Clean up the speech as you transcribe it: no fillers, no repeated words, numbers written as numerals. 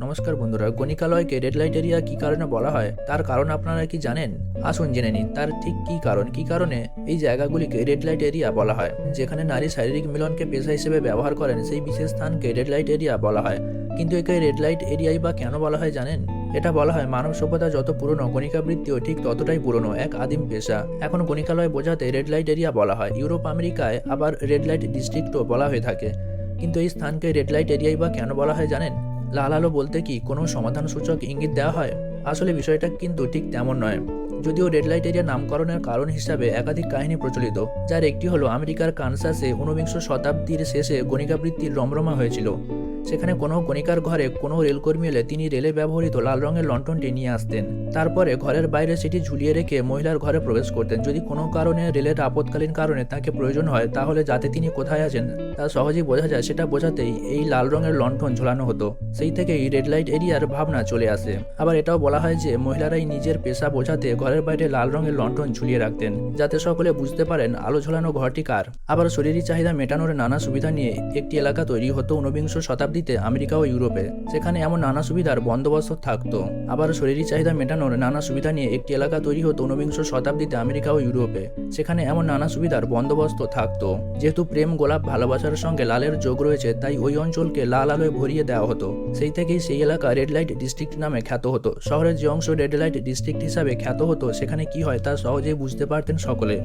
নমস্কার বন্ধুরা, গণিকালয়কে red light area কী কারণে বলা হয় তার কারণ আপনারা কি জানেন? আসুন জেনে নিন তার ঠিক কী কারণে এই জায়গাগুলিকে রেড লাইট এরিয়া বলা হয়। যেখানে নারী শারীরিক মিলনকে পেশা হিসেবে ব্যবহার করেন সেই বিশেষ স্থানকে রেড লাইট এরিয়া বলা হয়। কিন্তু একে রেড লাইট এরিয়াই বা কেন বলা হয় জানেন? এটা বলা হয় মানব সভ্যতা যত পুরনো, গণিকাবৃত্তিও ঠিক ততটাই পুরনো এক আদিম পেশা। এখন গণিকালয় বোঝাতে রেড লাইট এরিয়া বলা হয়। ইউরোপ আমেরিকায় আবার রেড লাইট ডিস্ট্রিক্টও বলা হয়ে থাকে। কিন্তু এই স্থানকে রেড লাইট এরিয়াই বা কেন বলা হয় জানেন? লাল আলো বলতে কি কোনো সমাধানসূচক ইঙ্গিত দেওয়া হয়? আসলে বিষয়টা কিন্তু ঠিক তেমন নয়। যদিও রেড লাইট এরিয়া নামকরণের কারণ হিসাবে একাধিক কাহিনী প্রচলিত, যার একটি হলো আমেরিকার কানসাসে ঊনবিংশ শতাব্দীর শেষে গণিকাবৃত্তির রমরমা হয়েছিল। সেখানে কোনো গণিকার ঘরে কোনো রেলকর্মী এলে তিনি রেলে ব্যবহৃত লাল রঙের লণ্ঠনটি নিয়ে আসতেন। তারপরে ঘরের বাইরে সেটি ঝুলিয়ে রেখে মহিলার ঘরে প্রবেশ করতেন। যদি কোনো কারণে রেলের আপৎকালীন কারণে তাকে প্রয়োজন হয়, তাহলে যাতে তিনি কোথায় আছেন তা সহজেই বোঝা যায় সেটা বোঝাতেই এই লাল রঙের লণ্ঠন ঝোলানো হতো। সেই থেকেই রেড লাইট এরিয়ার ভাবনা চলে আসে। আবার এটাও বলা হয় যে মহিলারাই নিজের পেশা বোঝাতে ঘরের বাইরে লাল রঙের লণ্ঠন ঝুলিয়ে রাখতেন, যাতে সকলে বুঝতে পারেন আলো ঝোলানো ঘরটি কার। আবার শরীরী চাহিদা মেটানোর নানা সুবিধা নিয়ে একটি এলাকা তৈরি হতো ঊনবিংশ শতাব্দীতে আমেরিকা ও ইউরোপে। সেখানে এমন নানা সুবিধার বন্দোবস্ত থাকতো। আবার শরীরী চাহিদা মেটানোর নানা সুবিধা নিয়ে একটি এলাকা তৈরি হতো ঊনবিংশ শতাব্দীতে আমেরিকা ও ইউরোপে। সেখানে এমন নানা সুবিধার বন্দোবস্ত থাকতো। যেহেতু প্রেম, গোলাপ, ভালোবাসার সঙ্গে লালের যোগ রয়েছে, তাই ওই অঞ্চলকে লাল আলোয় ভরিয়ে দেওয়া হতো। সেই থেকেই সেই এলাকা রেড লাইট ডিস্ট্রিক্ট নামে খ্যাত হতো। শহরের যে অংশ রেড লাইট ডিস্ট্রিক্ট হিসাবে খ্যাত হতো, সেখানে কি হয় তা সহজেই বুঝতে পারতেন সকলে।